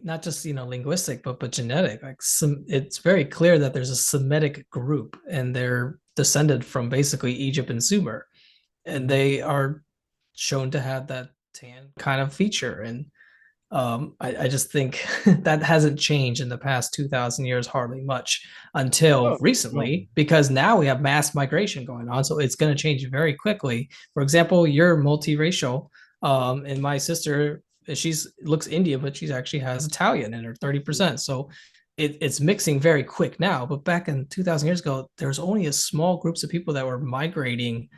not just linguistic, but genetic. Like it's very clear that there's a Semitic group, and they're descended from basically Egypt and Sumer, and they are shown to have that tan kind of feature. And I just think that hasn't changed in the past 2,000 years hardly much until Oh, well, recently, because now we have mass migration going on. So it's going to change very quickly. For example, you're multiracial, and my sister, she's looks Indian, but she actually has Italian in her 30%. So it's mixing very quick now. But back in 2,000 years ago, there's only a small groups of people that were migrating,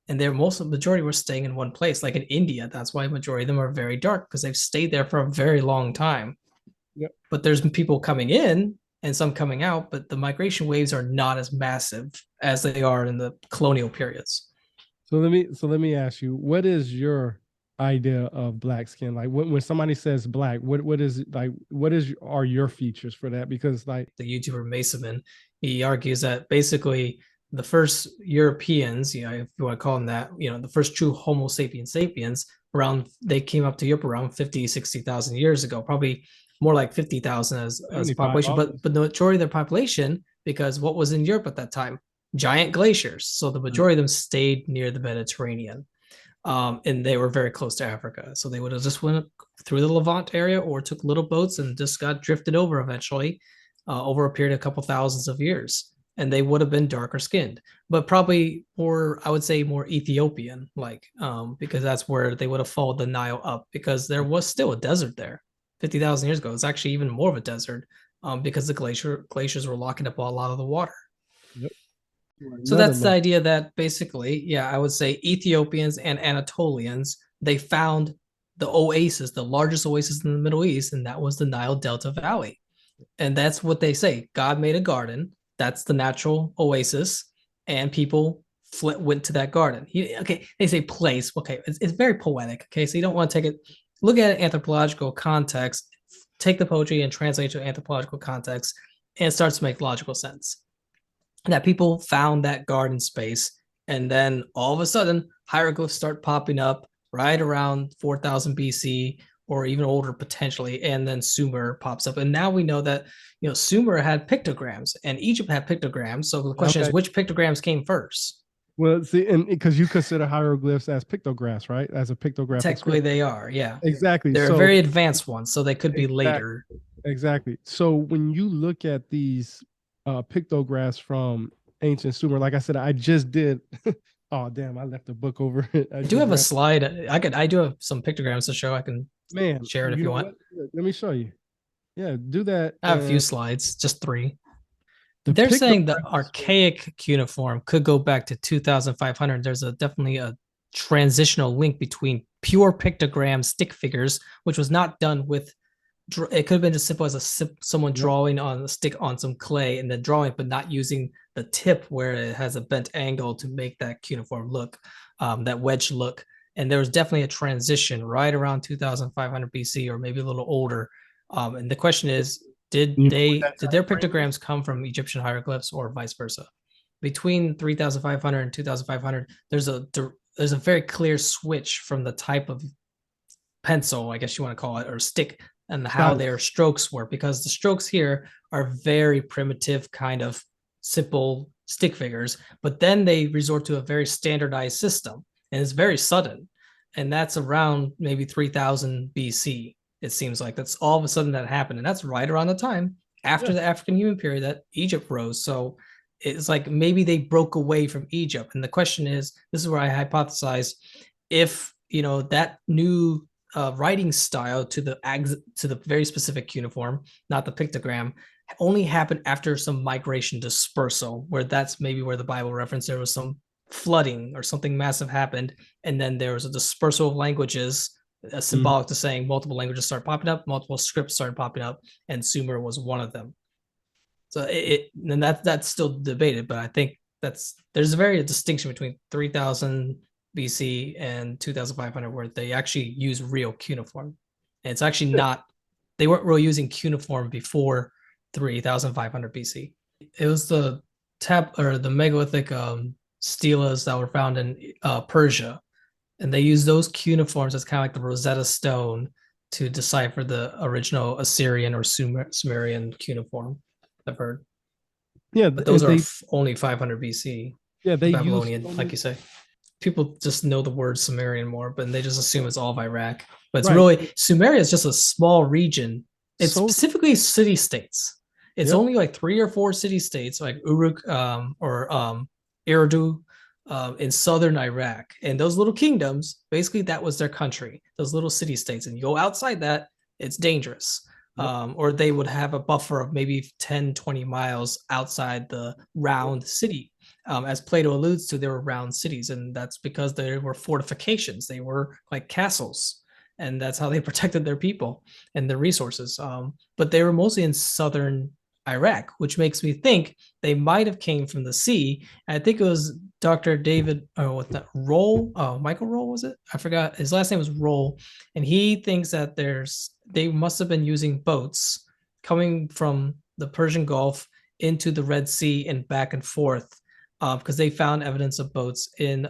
and they're most of the majority were staying in one place, like in India. That's why majority of them are very dark, because they've stayed there for a very long time. yeah. But there's people coming in and some coming out, but the migration waves are not as massive as they are in the colonial periods. So let me ask you, what is your idea of black skin? Like when somebody says black, what is like what is are your features for that? Because like The YouTuber Mason, he argues that basically the first Europeans, if you want to call them that, the first true Homo sapiens sapiens, around they came up to Europe around 50, 60,000 years ago, probably more like 50,000 as 75 population, but almost. the majority of their population, because what was in Europe at that time? Giant glaciers. So the Right. majority of them stayed near the Mediterranean. And they were very close to Africa. So they would have just went through the Levant area or took little boats and just got drifted over eventually, over a period of a couple thousands of years. And they would have been darker skinned, but probably more, I would say more Ethiopian, like, because that's where they would have followed the Nile up, because there was still a desert there 50,000 years ago. It's actually even more of a desert, because the glaciers were locking up a lot of the water. Yep. So Another that's the look. idea that basically, yeah, I would say Ethiopians and Anatolians, they found the oasis, the largest oasis in the Middle East, and that was the Nile Delta Valley. And that's what they say. God made a garden. That's the natural oasis, and people went to that garden. Okay, they say place. Okay, it's very poetic. Okay, so you don't want to take it. Look at it anthropological context. Take the poetry and translate it to anthropological context, and it starts to make logical sense that people found that garden space, and then all of a sudden hieroglyphs start popping up right around 4000 BC or even older potentially, and then Sumer pops up, and now we know that Sumer had pictograms and Egypt had pictograms. So the question is, Okay. which pictograms came first? Well, see, and because you consider hieroglyphs as pictographs, right? As a pictographic Technically script. they are, yeah, Exactly. they're So very advanced ones, so they could be exactly. later. Exactly. So when you look at these pictographs from ancient Sumer, like I said, I just did. Oh damn! I left the book over. I I do just have a ran. slide. I do have some pictograms to show. I can Man, share it if you you know want. what? Let me show you. Yeah, do that. I have a few And slides, just three. the They're saying the pictographs. archaic cuneiform could go back to 2500. There's definitely a transitional link between pure pictogram stick figures, which was not done with. It could have been as simple as someone Yep. drawing on a stick on some clay and then drawing, but not using the tip where it has a bent angle to make that cuneiform look, that wedge look. And there was definitely a transition right around 2500 BC, or maybe a little older. And the question is, You know what that did time their frame is? pictograms come from Egyptian hieroglyphs or vice versa? Between 3500 and 2500, there's a very clear switch from the type of pencil, I guess you want to call it, or stick, and how their Stylus. strokes were, because the strokes here are very primitive, kind of simple stick figures, but then they resort to a very standardized system, and it's very sudden. And that's around maybe 3000 BC. It seems like that's all of a sudden that happened. And that's right around the time after Yeah. the African human period that Egypt rose. So it's like maybe they broke away from Egypt. And the question is, this is where I hypothesize, if that new writing style to the very specific cuneiform, not the pictogram, only happened after some migration dispersal, where that's maybe where the Bible reference there was some flooding or something massive happened, and then there was a dispersal of languages, Mhm. symbolic to saying multiple languages started popping up, multiple scripts started popping up, and Sumer was one of them. So and that's still debated, but I think there's a very distinction between 3000 BC and 2500, where they actually use real cuneiform. And it's actually Yeah. not, they weren't really using cuneiform before 3500 BC. It was the or the megalithic stelas that were found in Persia, and they use those cuneiforms as kind of like the Rosetta Stone to decipher the original Assyrian or Sumerian cuneiform. I've heard, Yeah, but those and are they only 500 BC. yeah The they use Babylonian, so like many you say, people just know the word Sumerian more, but they just assume it's all of Iraq. But it's right. really Sumeria is just a small region. It's So specifically city states. It's yep. only like 3 or 4 city states, like Uruk or Eridu in southern Iraq. And those little kingdoms, basically, that was their country, those little city states. And you go outside that, it's dangerous. Yep. Or they would have a buffer of maybe 10, 20 miles outside the round city. As Plato alludes to, there were round cities, and that's because there were fortifications. They were like castles, and that's how they protected their people and their resources. But they were mostly in southern Iraq, which makes me think they might have came from the sea. And I think it was Dr. David, oh, what that Roll, Michael Roll was it? I forgot. His last name was Roll, and he thinks that they must have been using boats coming from the Persian Gulf into the Red Sea and back and forth because they found evidence of boats in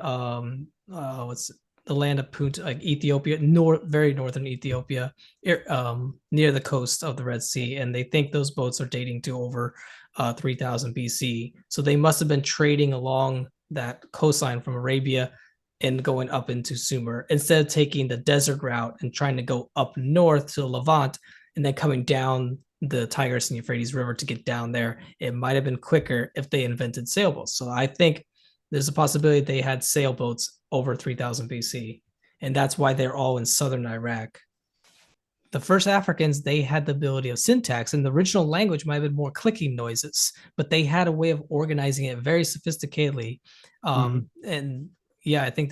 what's the land of Punt, like Ethiopia, very northern Ethiopia, near the coast of the Red Sea, and they think those boats are dating to over 3000 BC. So they must have been trading along that coastline from Arabia and going up into Sumer instead of taking the desert route and trying to go up north to the Levant and then coming down the Tigris and Euphrates River to get down there. It might have been quicker if they invented sailboats. So I think there's a possibility they had sailboats over 3000 BC, and that's why they're all in southern Iraq. The first Africans, they had the ability of syntax, and the original language might have been more clicking noises, but they had a way of organizing it very sophisticatedly. Mhm. And yeah, I think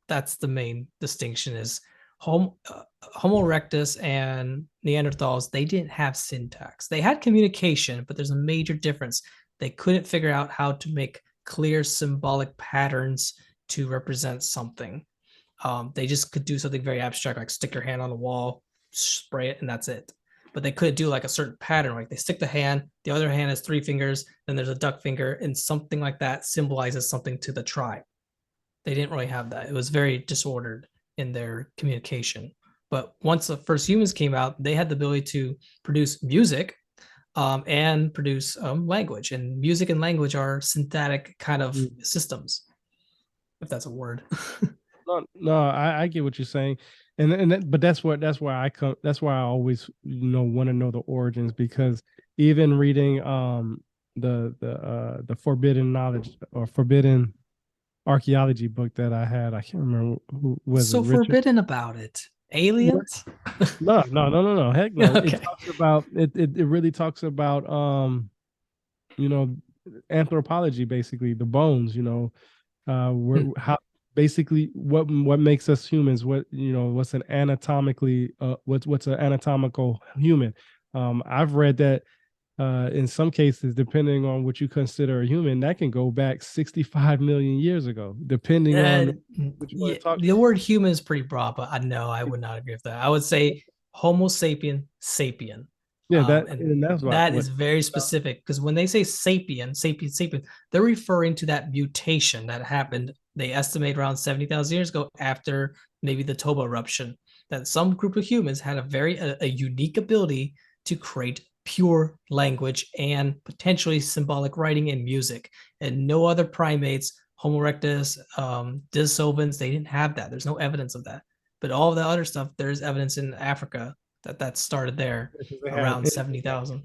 that's the main distinction is Homo, Homo erectus and Neanderthals, they didn't have syntax. They had communication, but there's a major difference. They couldn't figure out how to make clear symbolic patterns to represent something. They just could do something very abstract, like stick your hand on the wall, spray it, and that's it. But they could do like a certain pattern, like they stick the hand, the other hand has 3 fingers, then there's a duck finger, and something like that symbolizes something to the tribe. They didn't really have that. It was very disordered in their communication. But once the first humans came out, they had the ability to produce music and produce language. And music and language are synthetic kind of Mm. systems, if that's a word. No, no, I get what you're saying, but that's why I come. That's why I always want to know the origins, because even reading the forbidden knowledge or forbidden archaeology book that I had, I can't remember who was it, So Richard. forbidden about it. What? Aliens? No, no, no, no, no. Heck no. It Okay. talks about it really talks about you know, anthropology, basically the bones, Hmm. how basically what makes us humans, what's an anatomically what's an anatomical human. I've read that in some cases, depending on what you consider a human, that can go back 65 million years ago, depending on what you want Yeah, to talk. the word human is pretty broad, but I know I would not agree with that. I would say Homo sapien sapien. Yeah, And and that's that what is very specific because when they say sapien, they're referring to that mutation that happened. They estimate around 70,000 years ago after maybe the Toba eruption, that some group of humans had a unique ability to create pure language and potentially symbolic writing and music. And no other primates, Homo erectus, Denisovans, they didn't have that. There's no evidence of that. But all of the other stuff, there's evidence in Africa that started there because they had around 70,000.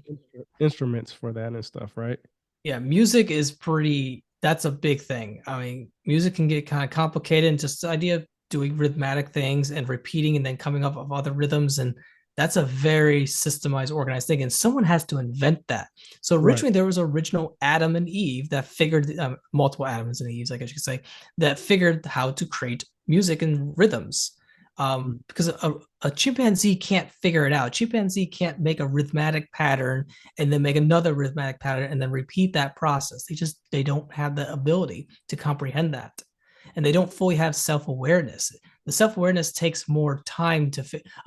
instruments for that and stuff, right? Yeah, music is that's a big thing. I mean, music can get kind of complicated and just the idea of doing rhythmic things and repeating and then coming up with other rhythms. And that's a very systemized, organized thing. And someone has to invent that. So Right. originally there was original Adam and Eve that figured multiple Adams and Eves, I guess you could say, that figured how to create music and rhythms. Mm. Because a chimpanzee can't figure it out. Chimpanzee can't make a rhythmic pattern and then make another rhythmic pattern and then repeat that process. They don't have the ability to comprehend that. And they don't fully have self-awareness. The self-awareness takes more time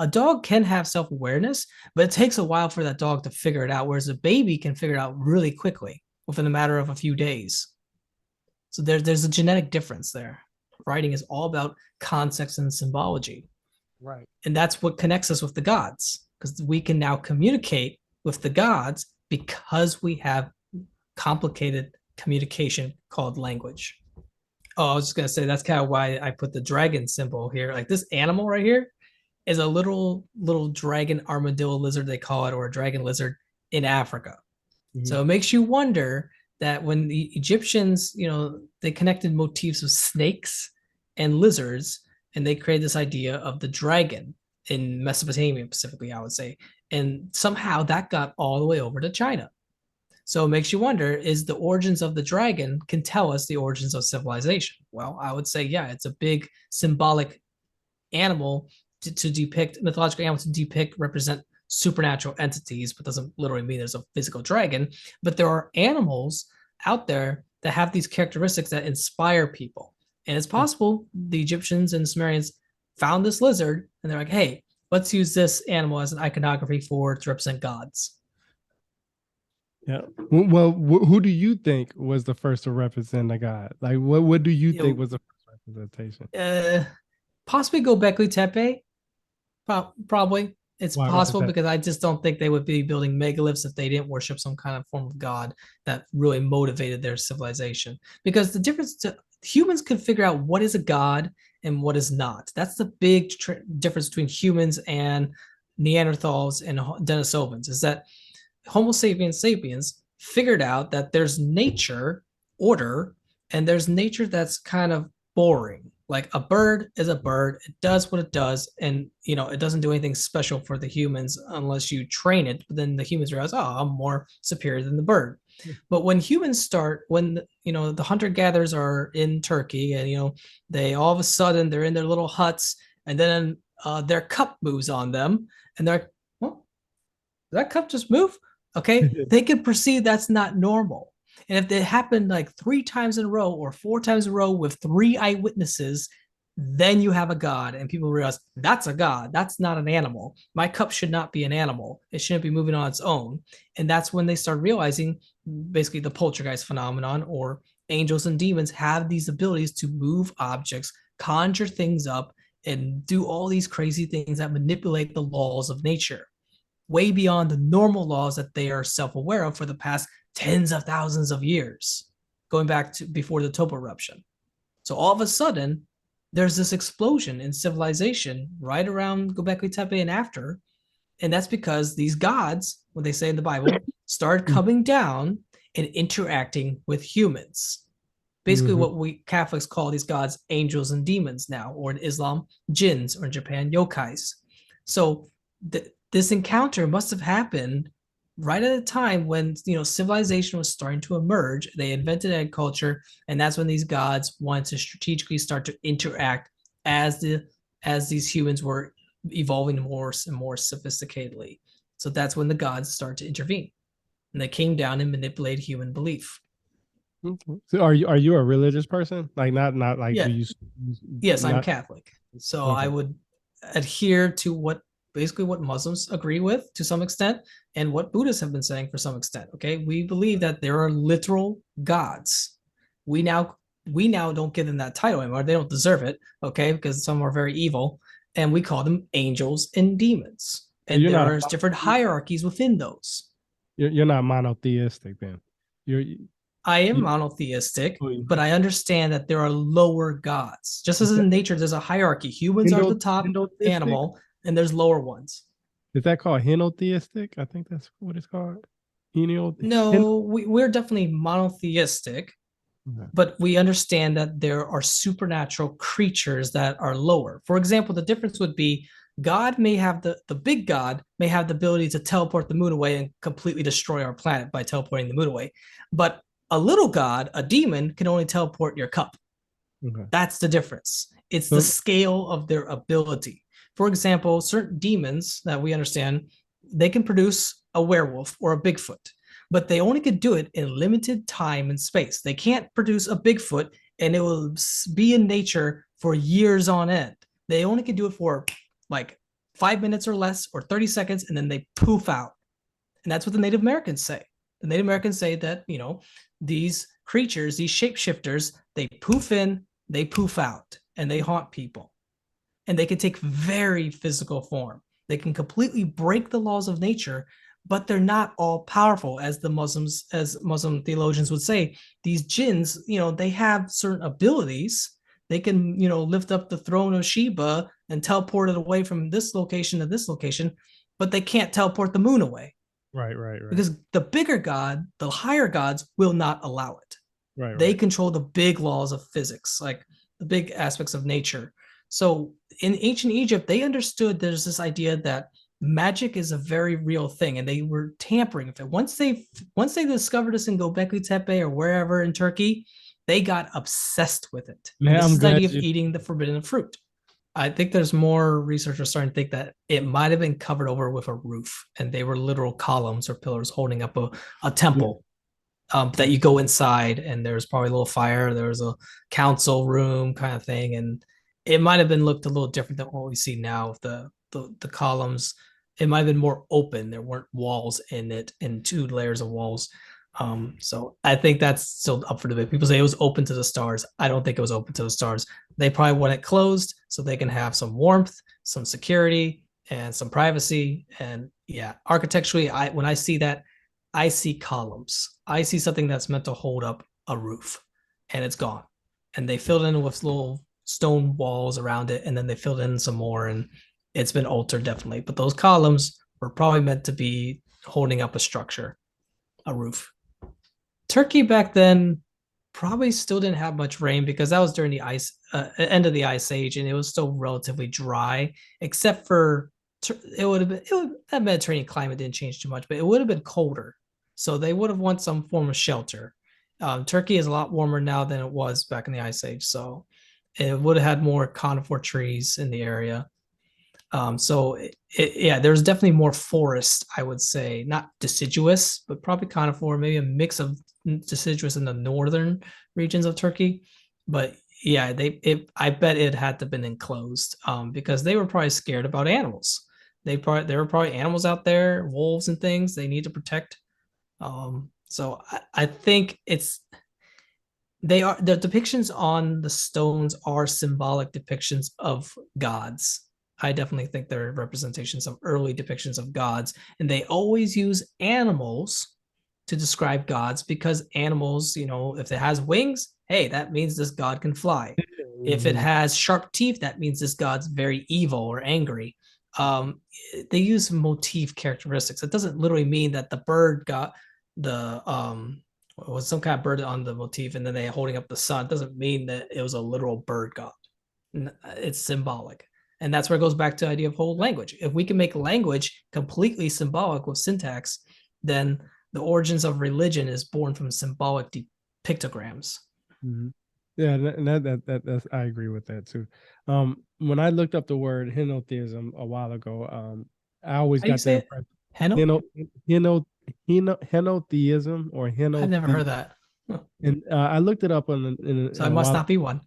a dog can have self-awareness, but it takes a while for that dog to figure it out, whereas a baby can figure it out really quickly within a matter of a few days. So there's a genetic difference there. Writing is all about context and symbology. Right. And that's what connects us with the gods, because we can now communicate with the gods because we have complicated communication called language. Oh, I was just gonna say that's kind of why I put the dragon symbol here. Like this animal right here is a little dragon armadillo lizard, they call it, or a dragon lizard in Africa. Mm-hmm. So it makes you wonder that when the Egyptians, they connected motifs of snakes and lizards, and they created this idea of the dragon in Mesopotamia, specifically, I would say. And somehow that got all the way over to China. So it makes you wonder, is the origins of the dragon can tell us the origins of civilization? Well, I would say, yeah, it's a big symbolic animal to depict, mythological animal to depict, represent supernatural entities, but doesn't literally mean there's a physical dragon. But there are animals out there that have these characteristics that inspire people. And it's possible the Egyptians and Sumerians found this lizard and they're like, hey, let's use this animal as an iconography to represent gods. Yeah. Well, who do you think was the first to represent a god? Like, what do you think was the first representation? Possibly Göbekli Tepe. Probably. It's Why is possible that? because I just don't think they would be building megaliths if they didn't worship some kind of form of god that really motivated their civilization. Because the difference to humans can figure out what is a god and what is not. That's the big difference between humans and Neanderthals and Denisovans, is that Homo sapiens sapiens figured out that there's nature, order, and there's nature that's kind of boring. Like a bird is a bird, it does what it does, and it doesn't do anything special for the humans unless you train it. But then the humans realize, oh, I'm more superior than the bird. But when humans start, when the hunter gatherers are in Turkey, and they all of a sudden they're in their little huts, and then their cup moves on them, and they're like, well, did that cup just move? Okay, they can perceive that's not normal. And if it happened like 3 times in a row or 4 times in a row with 3 eyewitnesses, then you have a god, and people realize that's a god. That's not an animal. My cup should not be an animal. It shouldn't be moving on its own. And that's when they start realizing basically the poltergeist phenomenon, or angels and demons have these abilities to move objects, conjure things up, and do all these crazy things that manipulate the laws of nature way beyond the normal laws that they are self-aware of for the past tens of thousands of years, going back to before the Topo eruption. So all of a sudden, there's this explosion in civilization right around Göbekli Tepe and after. And that's because these gods, what they say in the Bible, started coming down and interacting with humans. Basically, what we Catholics call these gods angels and demons now, or in Islam, jinns, or in Japan, yokais. So this encounter must have happened right at a time when civilization was starting to emerge. They invented agriculture, and that's when these gods wanted to strategically start to interact as these humans were evolving more and more sophisticatedly. So that's when the gods start to intervene, and they came down and manipulated human belief. Okay. So are you a religious person? Like not like Yeah. do you? Yes, I'm Not Catholic, so okay. I would adhere to what Muslims agree with to some extent, and what Buddhists have been saying for some extent. Okay, we believe that there are literal gods. We now don't give them that title anymore. They don't deserve it. Okay, because some are very evil, and we call them angels and demons. And You're there not are different hierarchies within those. you're not monotheistic then. You're I am you, monotheistic, but I understand that there are lower gods. Just as in nature, there's a hierarchy. Humans are the top henotheistic. animal, and there's lower ones. Is that called henotheistic? I think that's what it's called. Heno. No, we're definitely monotheistic, Okay. but we understand that there are supernatural creatures that are lower. For example, the difference would be God may have the big God may have the ability to teleport the moon away and completely destroy our planet by teleporting the moon away. But a little God, a demon, can only teleport your cup. Okay. That's the difference. It's the scale of their ability. For example, certain demons that we understand, they can produce a werewolf or a Bigfoot, but they only could do it in limited time and space. They can't produce a Bigfoot and it will be in nature for years on end. They only can do it for like 5 minutes or less, or 30 seconds, and then they poof out. And that's what the Native Americans say. The Native Americans say that, these creatures, these shapeshifters, they poof in, they poof out, and they haunt people. and they can take very physical form. They can completely break the laws of nature, but they're not all powerful, as Muslim theologians would say. These jinns, they have certain abilities. They can, lift up the throne of Sheba and teleport it away from this location to this location, but they can't teleport the moon away Right, right, right, because the bigger god, the higher gods will not allow it. right, They right. control the big laws of physics, like the big aspects of nature. So in ancient Egypt, they understood there's this idea that magic is a very real thing, and they were tampering with it. Once they discovered this in Göbekli Tepe or wherever in Turkey, they got obsessed with it. And Man, this I'm is the glad idea of you. eating the forbidden fruit. I think there's more researchers starting to think that it might have been covered over with a roof, and they were literal columns or pillars holding up a Yeah, temple, that you go inside, and there's probably a little fire. There was a council room kind of thing, and it might have been looked a little different than what we see now with the columns. It might have been more open. There weren't walls in it and two layers of walls. So I think that's still up for debate. People say it was open to the stars. I don't think it was open to the stars. They probably want it closed so they can have some warmth, some security, and some privacy. And yeah, architecturally, when I see that, I see columns. I see something that's meant to hold up a roof, and it's gone. And they filled in with little stone walls around it, and then they filled in some more, and it's been altered definitely. But those columns were probably meant to be holding up a structure, a roof. Turkey back then probably still didn't have much rain because that was during the end of the ice age, and it was still relatively dry, except for it would have been that Mediterranean climate didn't change too much, but it would have been colder, so they would have wanted some form of shelter. Turkey is a lot warmer now than it was back in the ice age, so it would have had more conifer trees in the area. So yeah, there's definitely more forest, I would say, not deciduous, but probably conifer, maybe a mix of deciduous in the northern regions of Turkey. But yeah, I bet it had to been enclosed, because they were probably scared about animals. There were probably animals out there, wolves and things they need to protect. So I think the depictions on the stones are symbolic depictions of gods. I definitely think they're representations of early depictions of gods, and they always use animals to describe gods because animals, if it has wings, hey, that means this god can fly. If it mhm. has sharp teeth, that means this god's very evil or angry. Um, they use motif characteristics. It doesn't literally mean that the bird got the was some kind of bird on the motif, and then they holding up the sun. It doesn't mean that it was a literal bird god. It's symbolic. And that's where it goes back to the idea of whole language. If we can make language completely symbolic with syntax, then the origins of religion is born from symbolic pictograms. Mhm. Yeah, and that's I agree with that too. When I looked up the word henotheism a while ago, I always How do you got the say it? impression Heno? heno heno henotheism or I've never henothe, heard that. Huh. and I looked it up So I a must while. not be one.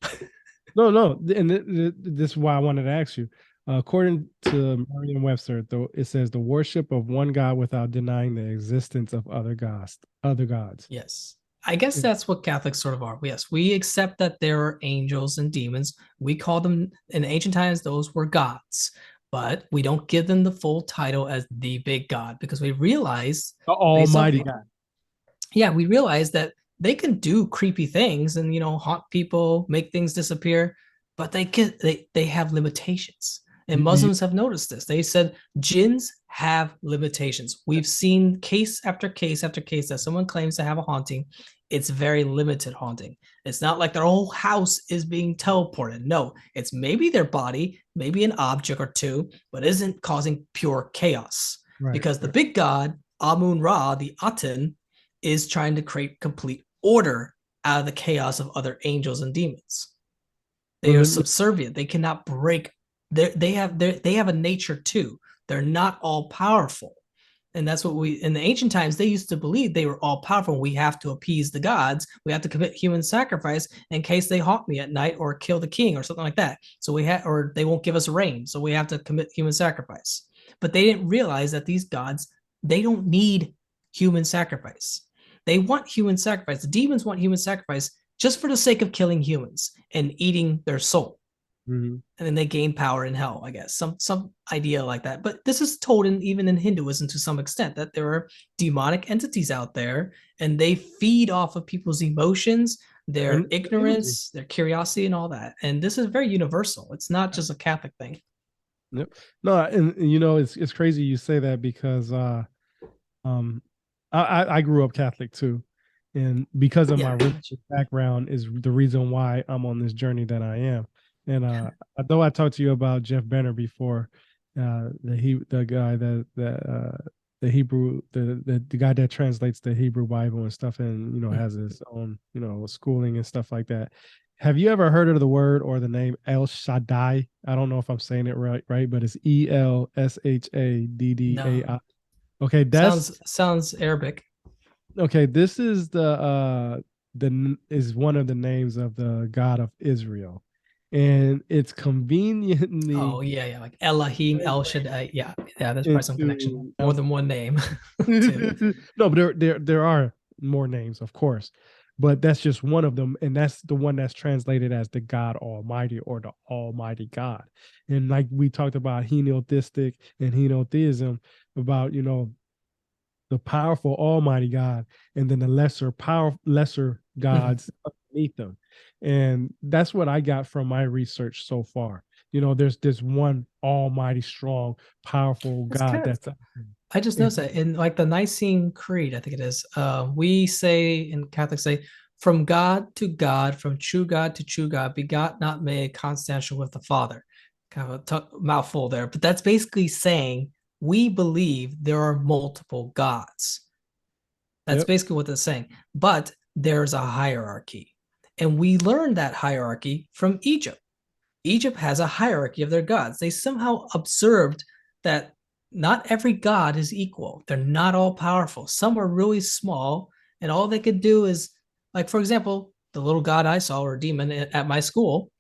No, no, and this is why I wanted to ask you. According to Merriam-Webster, though, it says the worship of one God without denying the existence of other gods. Other gods. Yes. I guess that's what Catholics sort of are. Yes, we accept that there are angels and demons. We call them in ancient times, those were gods, but we don't give them the full title as the big God because we realize, The based off, Almighty God. yeah, we realize that they can do creepy things and haunt people, make things disappear, but they have limitations. And You- Muslims have noticed this. They said jinns have limitations. We've seen case after case after case that someone claims to have a haunting. It's very limited haunting. It's not like their whole house is being teleported. No, it's maybe their body, maybe an object or two, but isn't causing pure chaos. right, Because the right. big god, Amun Ra, the Aten, is trying to create complete order out of the chaos of other angels and demons. They Well, are subservient. They cannot break. They have a nature too. They're not all powerful, and that's what we in the ancient times they used to believe they were all powerful. We have to appease the gods. We have to commit human sacrifice in case they haunt me at night or kill the king or something like that. So or they won't give us rain. So we have to commit human sacrifice. But they didn't realize that these gods they don't need human sacrifice. They want human sacrifice. The demons want human sacrifice just for the sake of killing humans and eating their soul. Mhm. and then they gain power in hell, I guess, some idea like that. But this is told in even in Hinduism to some extent, that there are demonic entities out there, and they feed off of people's emotions, their And energy. ignorance, their curiosity, and all that. And this is very universal. It's not just a Catholic thing. Yep. No, and you know it's crazy you say that because um I grew up Catholic too. And because of my Yeah. religious background is the reason why I'm on this journey that I am. And though I talked to you about Jeff Benner before, the guy the Hebrew the guy that translates the Hebrew Bible and stuff, and you know has his own schooling and stuff like that. Have you ever heard of the word or the name El Shaddai? I don't know if I'm saying it right, but it's No. ELSHADDAI. Okay, Sounds Arabic. okay. This is the is one of the names of the God of Israel, and it's conveniently Oh yeah, yeah, like Elohim, El translated Shaddai. Yeah, yeah. There's probably some connection. into More than one name, too. no, but there are more names, of course, but that's just one of them, and that's the one that's translated as the God Almighty or the Almighty God. And like we talked about henotheistic and henotheism, about the powerful Almighty God, and then the lesser Mhm. gods underneath them. And that's what I got from my research so far. There's this one almighty, strong, powerful That's God kind of. that's I just and noticed that in like the Nicene Creed, I think it is. We say in Catholics say, "From God to God, from true God to true God, begot not made, consubstantial with the Father." Kind of a mouthful there, but that's basically saying we believe there are multiple gods. That's yep, basically what they're saying. But there's a hierarchy. And we learned that hierarchy from Egypt. Egypt has a hierarchy of their gods. They somehow observed that not every god is equal. They're not all powerful. Some are really small, and all they could do is, like, for example, the little god I saw, or demon at my school,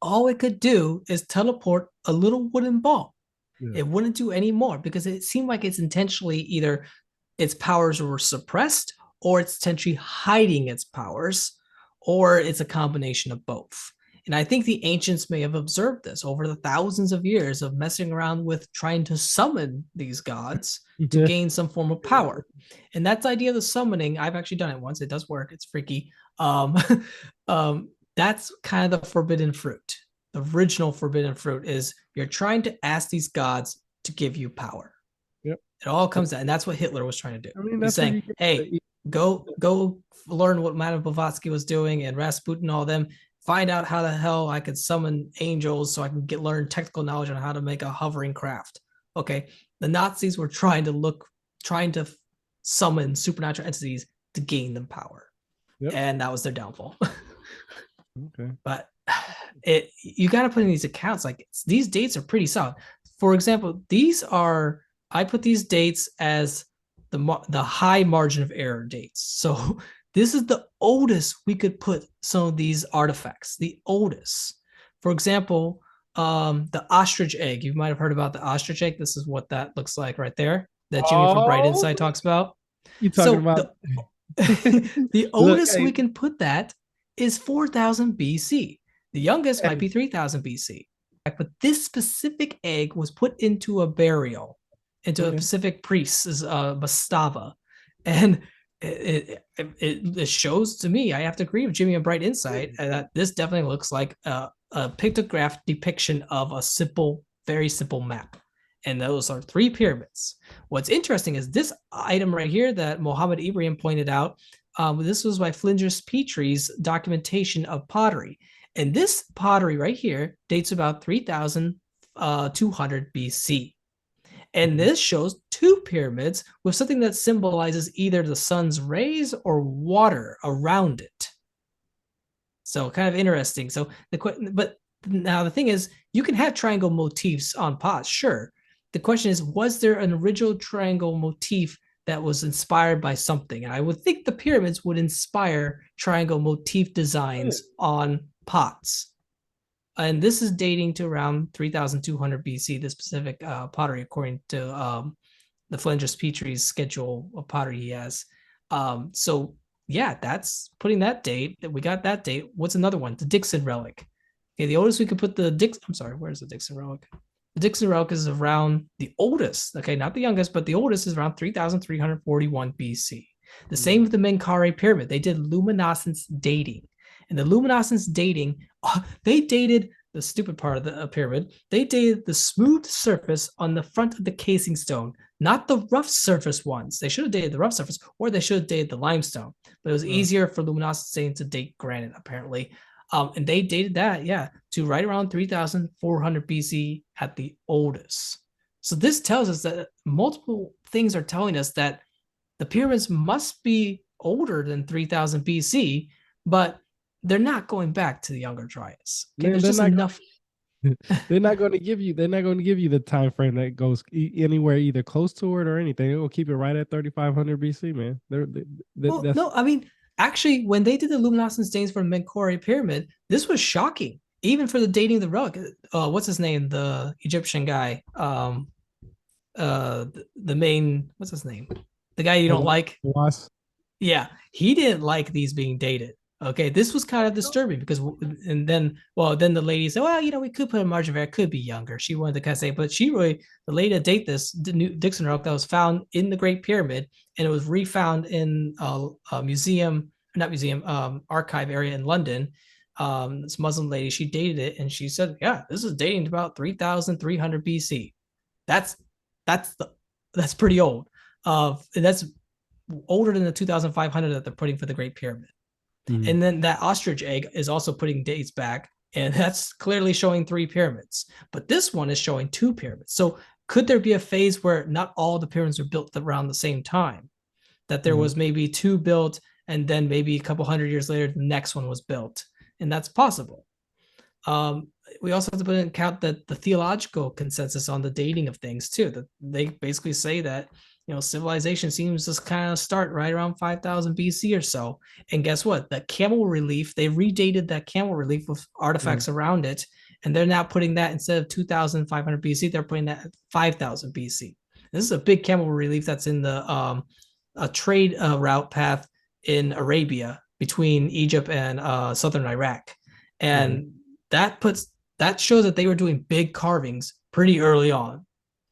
all it could do is teleport a little wooden ball. yeah, It wouldn't do any more because it seemed like it's intentionally either its powers were suppressed or it's intentionally hiding its powers, or it's a combination of both. And I think the ancients may have observed this over the thousands of years of messing around with trying to summon these gods to yeah, gain some form of power. And that's the idea of the summoning. I've actually done it once. It does work. It's freaky. Um, that's kind of the forbidden fruit. The original forbidden fruit is you're trying to ask these gods to give you power. yep. It all comes down, and that's what Hitler was trying to do. I mean, He's that's where saying, you get "Hey, the go learn what Madame Blavatsky was doing and Rasputin, all them. Find out how the hell I could summon angels so I can learn technical knowledge on how to make a hovering craft." Okay, the Nazis were trying to summon supernatural entities to gain them power, yep. and that was their downfall. Okay. But you got to put in these accounts, like these dates are pretty solid. For example, these are, I put these dates as the high margin of error dates. So this is the oldest we could put some of these artifacts, the oldest. For example, the ostrich egg. You might have heard about the ostrich egg. This is what that looks like right there, that Jimmy from Bright Oh, Insight talks about. you talking So about the the look, oldest hey, we can put that is 4000 BC. The youngest might hey, be 3000 BC. But this specific egg was put into a burial, into a okay. specific priest's mastaba. And it shows to me, I have to agree with Jimmy and Bright Insight, that this definitely looks like a pictograph depiction of a simple, very simple map. And those are three pyramids. What's interesting is this item right here that Mohammed Ibrahim pointed out. This was by Flinders Petrie's documentation of pottery. And this pottery right here dates about 3200 BC. And Okay. this shows two pyramids with something that symbolizes either the sun's rays or water around it. So kind of interesting. But now the thing is, you can have triangle motifs on pots, sure. The question is, was there an original triangle motif that was inspired by something? And I would think the pyramids would inspire triangle motif Yeah. designs on pots. And this is dating to around 3200 BC, the specific pottery, according to the Flinders Petrie's schedule of pottery he has. So yeah, that's putting that date. We got that date. What's another one? The Dixon relic. Okay, the oldest we could put the Dix. I'm sorry, where's the Dixon relic? The Dixon relic is around the oldest. Okay, not the youngest, but the oldest is around 3,341 BC. The same with the Menkaure pyramid. They did luminescence dating, and the luminescence dating, they dated the stupid part of the pyramid. They dated the smooth surface on the front of the casing stone, not the rough surface ones. They should have dated the rough surface, or they should have dated the limestone. But it was easier for luminescence dating to date granite, apparently. And they dated that, yeah, to right around 3,400 BC at the oldest. So this tells us that multiple things are telling us that the pyramids must be older than 3,000 BC, but they're not going back to the Younger Dryas. Okay, Man, there's just enough. they're not going to give you. They're not going to give you the time frame that goes anywhere either close to it or anything. They will keep it right at 3,500 BC, man. Well, That's no, I mean, actually, when they did the luminescence stains for Menkaure pyramid, this was shocking, even for the dating of the rug. What's his name? The Egyptian guy. The main. What's his name? The guy you don't like. was. Yeah, he didn't like these being dated. Okay, this was kind of disturbing because, and then, well, then the lady said, well, we could put a margin of error, could be younger. She wanted to kind of say, but she really, the lady that date this, the new Dixon rock that was found in the Great Pyramid, and it was refound in a museum, not museum, archive area in London. This Muslim lady, she dated it, and she said, yeah, this is dating to about 3,300 BC. That's that's the that's pretty old. That's older than the 2,500 that they're putting for the Great Pyramid. Mm-hmm. And then that ostrich egg is also putting dates back, and that's clearly showing 3 pyramids. But this one is showing 2 pyramids. So could there be a phase where not all the pyramids were built around the same time? That there was maybe 2 built, and then maybe a couple hundred years later, the next one was built. And that's possible. We also have to put in account that the theological consensus on the dating of things too. That they basically say that civilization seems to kind of start right around 5,000 BC or so. And guess what? The camel relief, they redated that camel relief with artifacts around it, and they're now putting that instead of 2,500 BC, they're putting that at 5,000 BC. This is a big camel relief that's in the a trade route path in Arabia between Egypt and southern Iraq, and that shows that they were doing big carvings pretty early on.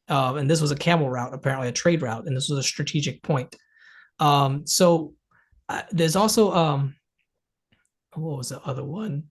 And this was a camel route, apparently a trade route, and this was a strategic point. So there's also what was the other one?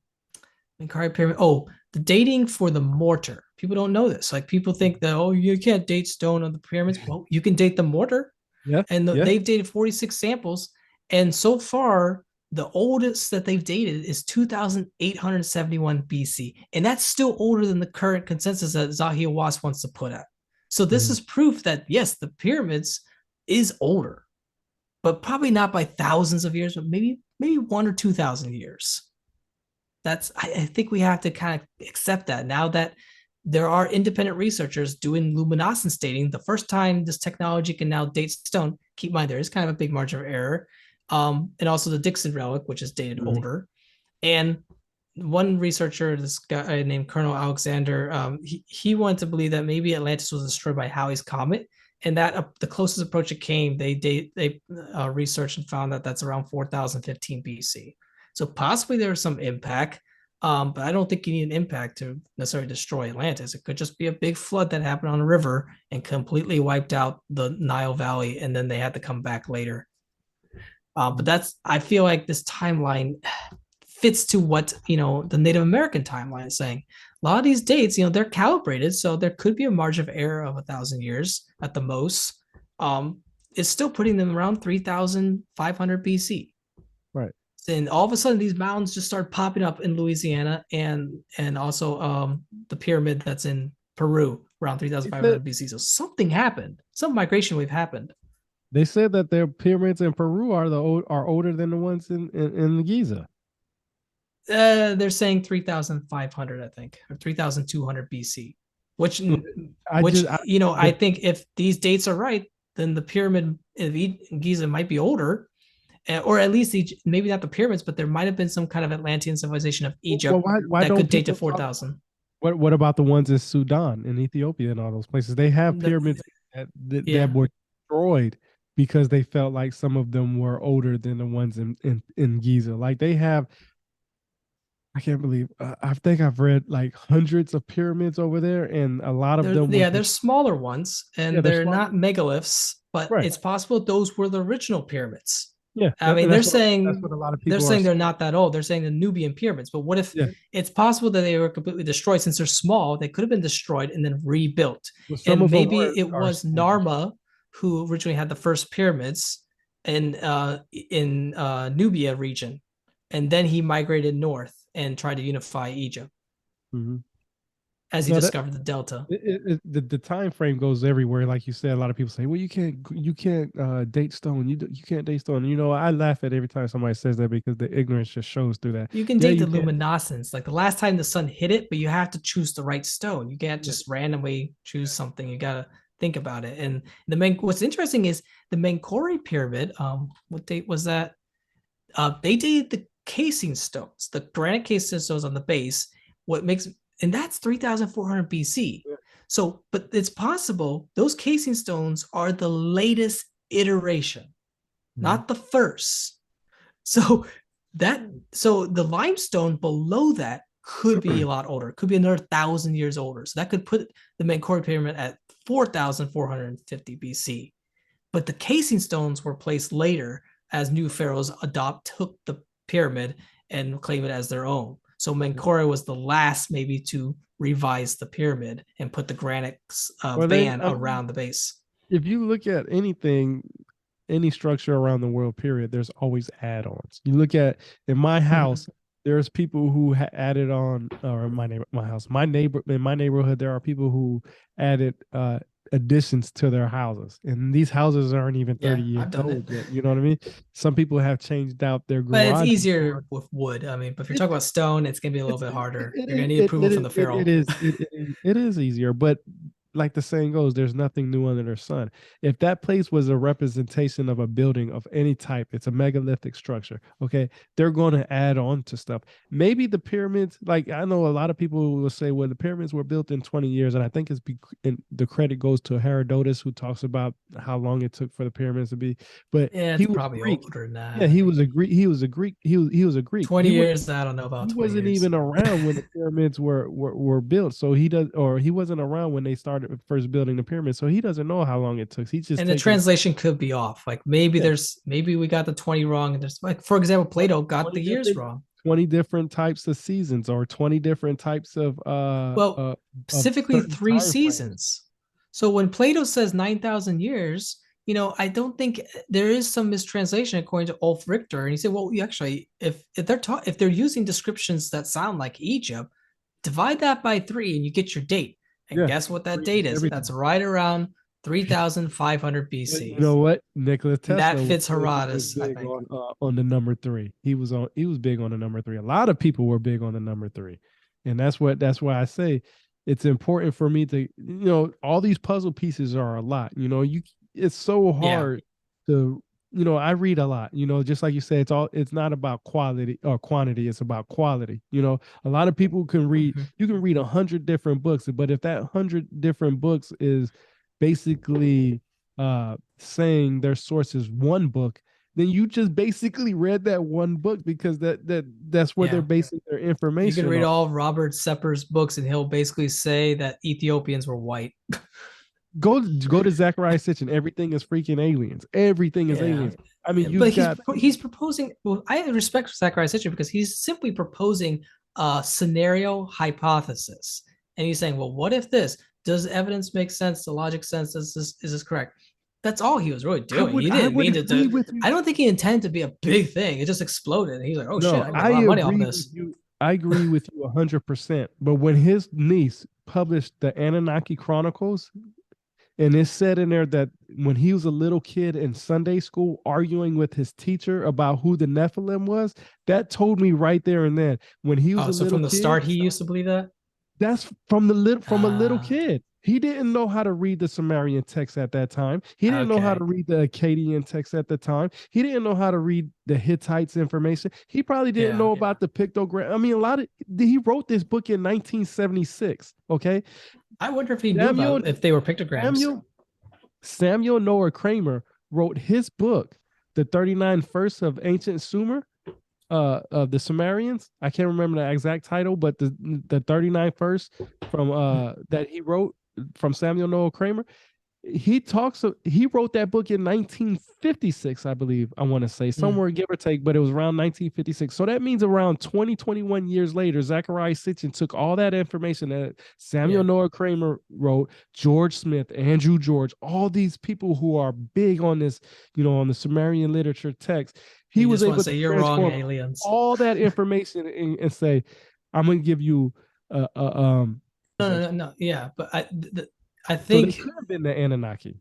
Pyramid. Oh, the dating for the mortar. People don't know this. Like people think that you can't date stone on the pyramids. Well, you can date the mortar. Yeah. And they've dated 46 samples, and so far the oldest that they've dated is 2,871 BC, and that's still older than the current consensus that Zahi Hawass wants to put out. So this is proof that yes, the pyramids is older, but probably not by thousands of years, but maybe 1 or 2,000 years. I think we have to kind of accept that now that there are independent researchers doing luminescence dating. The first time this technology can now date stone. Keep in mind there is kind of a big margin of error, and also the Dixon relic, which is dated older, and one researcher, this guy named Colonel Alexander, he wanted to believe that maybe Atlantis was destroyed by Halley's comet, and that the closest approach it came, they researched and found that that's around 4,015 BC. So possibly there was some impact, but I don't think you need an impact to necessarily destroy Atlantis. It could just be a big flood that happened on a river and completely wiped out the Nile Valley, and then they had to come back later. But I feel like this timeline fits to what the Native American timeline is saying. A lot of these dates, they're calibrated, so there could be a margin of error of 1,000 years at the most. It's still putting them around 3,500 BC. Right. And all of a sudden, these mountains just start popping up in Louisiana, and also the pyramid that's in Peru around 3,500 BC. So something happened. Some migration wave happened. They said that their pyramids in Peru are older than the ones in Giza. They're saying 3,500, I think, or 3,200 BC, which I think if these dates are right, then the pyramid in Giza might be older, or at least maybe not the pyramids, but there might have been some kind of Atlantean civilization of Egypt that could date to 4,000. What about the ones in Sudan and Ethiopia and all those places? They have pyramids that were destroyed because they felt like some of them were older than the ones in Giza. Like they have I can't believe I think I've read like hundreds of pyramids over there, and a lot of They're them were yeah, just they're smaller ones, yeah, and they're they're small. not megaliths, but Right. it's possible those were the original pyramids. Yeah, I mean, and that's what a lot of they're people are saying they're saying. not that old. They're saying the Nubian pyramids, but what if Yeah. it's possible that they were completely destroyed? Since they're small, they could have been destroyed and then rebuilt. Well, some And of them maybe were it are was still destroyed. Narma who originally had the first pyramids in Nubia region, and then he migrated north and tried to unify Egypt Mm-hmm. as he No, that discovered the delta. the time frame goes everywhere. Like you said, a lot of people say, "Well, you can't date stone. You can't date stone." You know, I laugh at every time somebody says that because the ignorance just shows through that. You can Yeah, date the you can. luminescence, like the last time the sun hit it, but you have to choose the right stone. You can't Yeah, just randomly choose something. You gotta think about it. And what's interesting is the Menkori pyramid. What date was that? They dated the casing stones, the granite casing stones on the base. What makes and that's 3,400 BC. yeah. So, but it's possible those casing stones are the latest iteration, Mhm. not the first. So that so the limestone below that could be a lot older. It could be another 1,000 years older. So that could put the Menkori pyramid at 4,450 BC. But the casing stones were placed later as new pharaohs took the pyramid and claim it as their own. So Menkori was the last maybe to revise the pyramid and put the granite Well, band I mean, around the base. if you look at anything, any structure around the world, period, there's always add-ons. You look at in my house, there's people who added on, or my house, my neighbor in my neighborhood, there are people who added additions to their houses, and these houses aren't even 30 Yeah, years I've done old it. yet. You know what I mean? Some people have changed out their But it's garage easier door. with wood. I mean, but if you're It, talking about stone, it's gonna be a little it's bit harder. it You're gonna is need approval from the pharaoh. it is easier, but like the saying goes, there's nothing new under the sun. If that place was a representation of a building of any type, it's a megalithic structure. Okay, they're going to add on to stuff. Maybe the pyramids, like I know a lot of people will say, well, the pyramids were built in 20 years, and I think and the credit goes to Herodotus, who talks about how long it took for the pyramids to be. But Yeah, it's he was probably Greek. older than Yeah, that. he was a Greek. He was a Greek. 20 years, I don't know about He 20 wasn't years. even around when the pyramids were built. So he wasn't around when they started first building the pyramids. So he doesn't know how long it took. He's just And the taking translation could be off. Like maybe yeah, maybe we got the 20 wrong. And there's like, for example, Plato got 20 the years different wrong. 20 different types of seasons or 20 different types Well, of specifically certain three time frames. seasons. So when Plato says 9,000 years, I don't think there is some mistranslation according to Ulf Richter. And he said, well, actually, if they're using descriptions that sound like Egypt, divide that by three and you get your date. And Yeah. guess what that Three date is? That's everything. right around 3,500 But you BC. know what? Nikola And that Tesla fits was Herodotus, I big think. on the number three. He was big on the number three. A lot of people were big on the number three, and that's why I say it's important for me to all these puzzle pieces are a lot. It's so Yeah. hard to I read a lot. Just like you say, it's not about quality or quantity. It's about quality. A lot of people can read. Mhm. You can read 100 different books, but if that 100 different books is basically saying their source is one book, then you just basically read that one book because that's where they're Yeah. basing their You can information read on. all Robert Sepper's books, and he'll basically say that Ethiopians were white. Go to Zachariah Sitchin. Everything is freaking aliens. Everything is Yeah, aliens. I mean, but you've got he's proposing. Well, I respect Zachariah Sitchin because he's simply proposing a scenario hypothesis, and he's saying, "Well, what if this? Does evidence make sense? The logic sense? Is this correct?" That's all he was really doing. He I didn't would mean to. agree with you. I don't think he intended to be a big thing. It just exploded. And he's like, "Oh shit, No, I can make a I lot of money off of agree with this." you. I agree with you 100%. But when his niece published the Anunnaki Chronicles, and it said in there that when he was a little kid in Sunday school arguing with his teacher about who the Nephilim was, that told me right there and then when he was Oh, a so little from the kid, start, he used to believe that. that's from a little Ah, kid. He didn't know how to read the Sumerian text at that time. He didn't know how okay, to read the Akkadian text at the time. He didn't know how to read the Hittites information. He probably didn't yeah. know about the pictogram. I mean, he wrote this book in 1976. Okay. I wonder if he knew Samuel about if they were pictograms. Samuel Samuel Noah Kramer wrote his book, The 39 Firsts of Ancient Sumer, of the Sumerians. I can't remember the exact title, but the 39th verse from that he wrote from Samuel Noah Kramer. He wrote that book in 1956, I believe. I want to say somewhere give or take, but it was around 1956. So that means around 21 years later, Zachariah Sitchin took all that information that Samuel Noah Kramer wrote, George Smith, Andrew George, all these people who are big on this, on the Sumerian literature text. He was able to you're wrong, aliens. all that information and say, "I'm going to give you No. Yeah, but I think so they could have been the Anunnaki.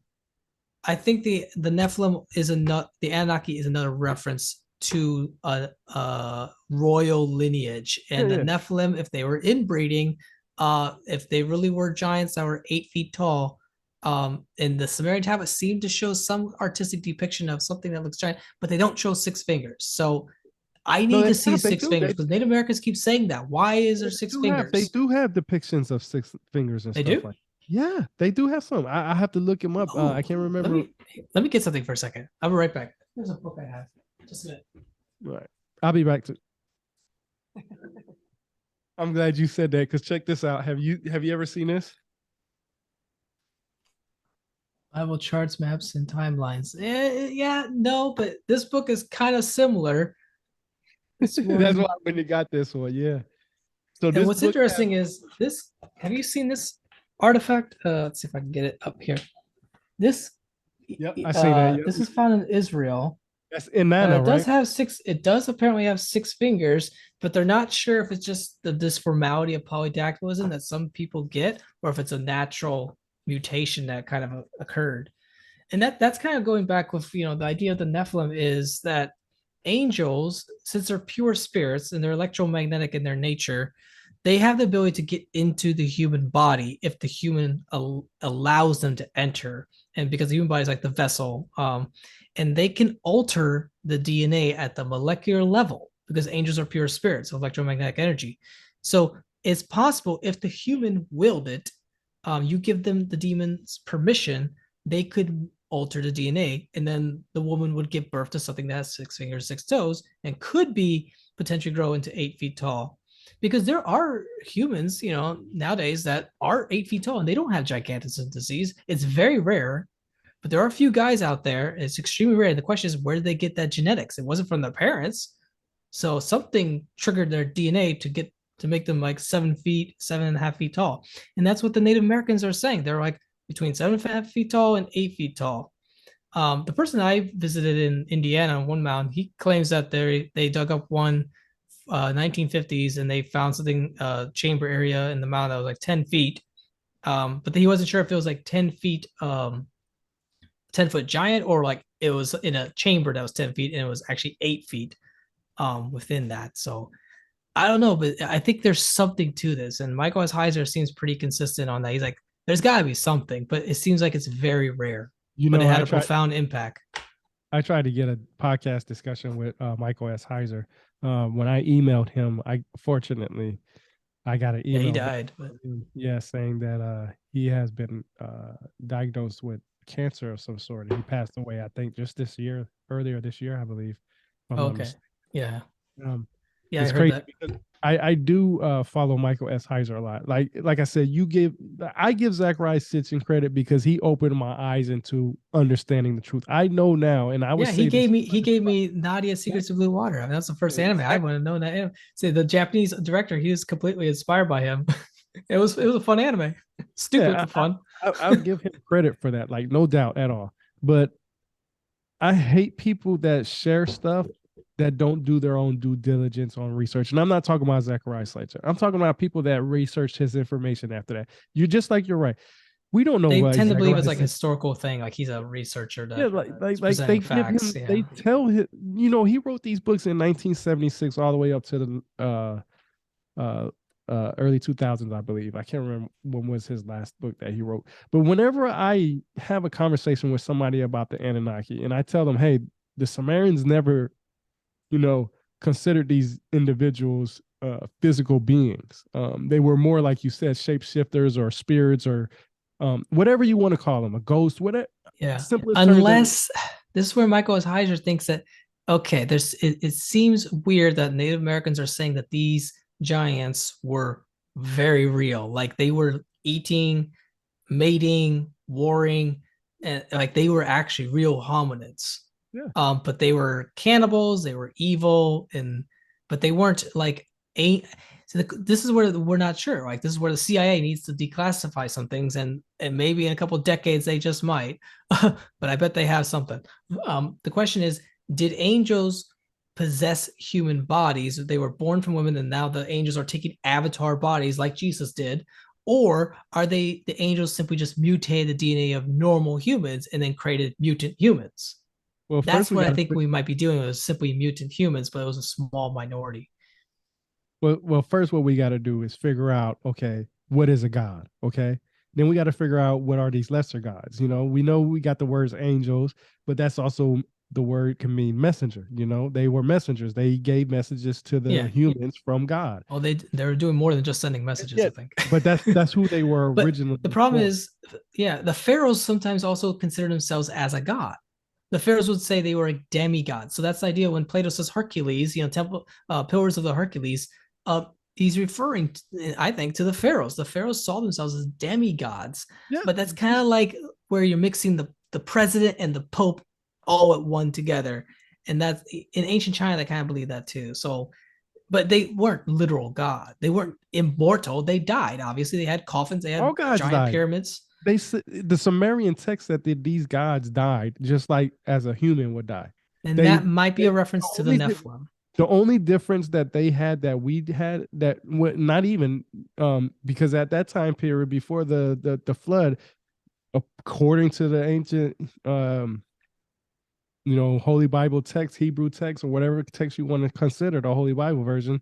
I think the Nephilim is the Anunnaki is another reference to a royal lineage, and the Nephilim, if they were inbreeding, if they really were giants that were 8 feet tall, and the Sumerian tablets seem to show some artistic depiction of something that looks giant, but they don't show 6 fingers. So I need to see 6 fingers because Native Americans keep saying that. Why is there 6 fingers? They do have depictions of 6 fingers and they stuff do? like. Yeah, they do have some. I have to look them up. I can't remember. Let me get something for a second. I'll be right back. There's a book I have. Just a minute. Right. I'll be back to. I'm glad you said that because check this out. Have you ever seen this? Bible charts, maps, and timelines. Yeah, no, but this book is kind of similar. That's why when you got this one, yeah. So and what's interesting is this. Have you seen this artifact? Let's see if I can get it up here. This. Yep, I see that. Yep. This is found in Israel. That's Inanna, it does have 6. It does apparently have 6 fingers, but they're not sure if it's just this formality of polydactylism that some people get, or if it's a natural mutation that kind of occurred. And that's kind of going back with the idea of the Nephilim is that angels, since they're pure spirits and they're electromagnetic in their nature, they have the ability to get into the human body if the human allows them to enter. And because the human body is like the vessel, and they can alter the DNA at the molecular level because angels are pure spirits, electromagnetic energy. So it's possible if the human willed it, you give them the demons permission, they could alter the DNA, and then the woman would give birth to something that has 6 fingers, 6 toes, and could be potentially grow into 8 feet tall. Because there are humans, nowadays that are 8 feet tall and they don't have gigantism disease. It's very rare, but there are a few guys out there. It's extremely rare. The question is, where did they get that genetics? It wasn't from their parents. So something triggered their DNA to make them like 7 feet, 7.5 feet tall. And that's what the Native Americans are saying. They're like between 7.5 feet tall and 8 feet tall. The person I visited in Indiana on one mountain, he claims that they dug up one 1950s and they found something chamber area in the mountain that was like 10 feet. But he wasn't sure if it was like 10 feet 10-foot giant, or like it was in a chamber that was 10 feet and it was actually 8 feet within that. So I don't know, but I think there's something to this. And Michael S. Heiser seems pretty consistent on that. He's like, there's got to be something, but it seems like it's very rare. But it had a profound impact. I tried to get a podcast discussion with Michael S. Heiser. When I emailed him, fortunately I got an email. Yeah, he died. But... Yeah, saying that he has been diagnosed with cancer of some sort. He passed away, I think, just earlier this year, I believe. Okay. Yeah. It's crazy because I do follow Michael S. Heiser a lot. Like I said, I give Zachariah Sitchin credit because he opened my eyes into understanding the truth. I know now, and I would say he gave me Nadia Secrets of Blue Water. I mean, that's the first anime I want to know. That say the Japanese director, he was completely inspired by him. It was a fun anime. Stupid but fun. I'll give him credit for that, like no doubt at all. But I hate people that share stuff that don't do their own due diligence on research. And I'm not talking about Zachariah Sitchin. I'm talking about people that researched his information after that. You're right. We don't know. They tend to believe it's like a historical thing, like he's a researcher. Like they facts, give him, they tell him, he wrote these books in 1976 all the way up to the early 2000s, I believe. I can't remember when was his last book that he wrote. But whenever I have a conversation with somebody about the Anunnaki and I tell them, hey, the Sumerians never considered these individuals physical beings. They were more, like you said, shapeshifters or spirits or whatever you want to call them, a ghost, whatever. Yeah. Unless this is where Michael S. Heiser thinks that Okay, it seems weird that Native Americans are saying that these giants were very real. Like they were eating, mating, warring, and like they were actually real hominids. Yeah. But they were cannibals, they were evil, and but they weren't like a so this is where we're not sure. Like this is where the CIA needs to declassify some things, and maybe in a couple of decades they just might. But I bet they have something. The question is, did angels possess human bodies? They were born from women, and now the angels are taking avatar bodies like Jesus did. Or are they the angels simply just mutated the DNA of normal humans and then created mutant humans? Well, first That's we what got I to think we might be doing with simply mutant humans, but it was a small minority. first what we got to do is figure out, okay, what is a god? Okay. Then we got to figure out what are these lesser gods. We know we got the words angels, but that's also the word can mean messenger. They were messengers. They gave messages to the Yeah. humans from God. Well, they were doing more than just sending messages, Yeah, I think. but that's who they were But the originally problem for. is, yeah, the pharaohs sometimes also consider themselves as a god. The pharaohs would say they were a demigod. So that's the idea when Plato says Hercules, temple pillars of the Hercules. Uh, he's referring, I think, to the pharaohs. The pharaohs saw themselves as demigods, Yeah, but that's kind of like where you're mixing the president and the pope all at one together. And that's in ancient China, they kind of believe that too. So but they weren't literal God. They weren't immortal. They died. Obviously, they had coffins. They all had gods giant died. pyramids. The Sumerian text said that these gods died just like as a human would die. And They, that might be they a reference to the only Nephilim. the only difference that they had that we had that not even because at that time period before the flood, according to the ancient Holy Bible text, Hebrew text, or whatever text you want to consider the Holy Bible version,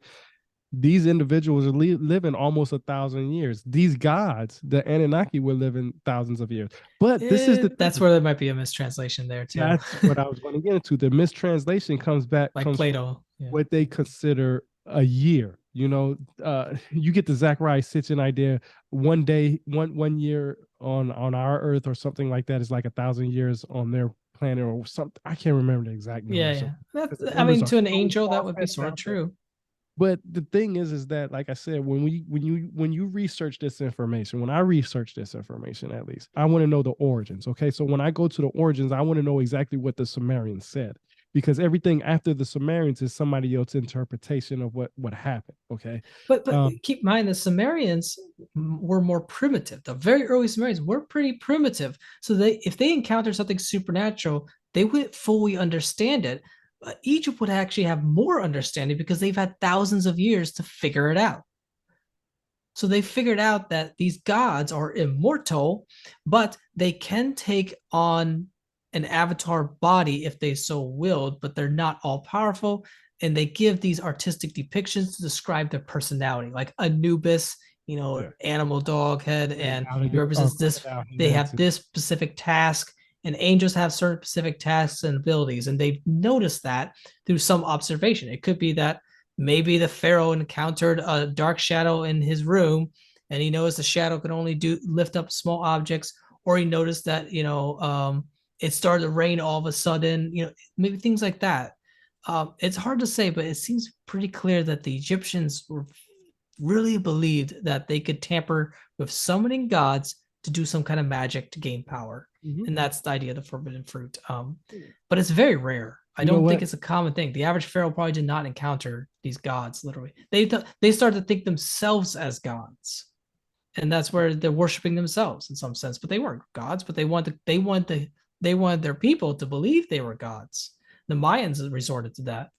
these individuals are living almost 1,000 years. These gods, the Anunnaki, were living thousands of years. But this is the That's thing. where there might be a mistranslation there too, That's what I was going to get into. The mistranslation like comes from Plato. Yeah. what they consider a year. You get the Zachariah Sitchin idea. One day, one year on our Earth or something like that is like 1,000 years on their planet or something. I can't remember the exact Yeah, numbers. yeah. Because the I numbers mean, are to an so angel, that far would be fetched sort of out there. true. But the thing is that, like I said, when you research this information, when I research this information, at least I want to know the origins. Okay, so when I go to the origins, I want to know exactly what the Sumerians said, because everything after the Sumerians is somebody else's interpretation of what happened. Okay, But um, keep in mind the Sumerians were more primitive. The very early Sumerians were pretty primitive. So if they encountered something supernatural, they wouldn't fully understand it. But Egypt would actually have more understanding because they've had thousands of years to figure it out. So they figured out that these gods are immortal, but they can take on an avatar body if they so willed, but they're not all powerful. And they give these artistic depictions to describe their personality, like Anubis, yeah, animal dog head, yeah, and he represents this. crocodile They heads. have this specific task, and angels have certain specific tasks and abilities. And they've noticed that through some observation. It could be that maybe the pharaoh encountered a dark shadow in his room and he noticed the shadow could only do lift up small objects, or he noticed that it started to rain all of a sudden, maybe things like that. It's hard to say, but it seems pretty clear that the Egyptians really believed that they could tamper with summoning gods to do some kind of magic to gain power. Mhm. And that's the idea of the forbidden fruit. But it's very rare. I You know don't think what? it's a common thing. The average pharaoh probably did not encounter these gods. Literally, they start to think themselves as gods, and that's where they're worshiping themselves in some sense. But they weren't gods. But they wanted their people to believe they were gods. The Mayans resorted to that.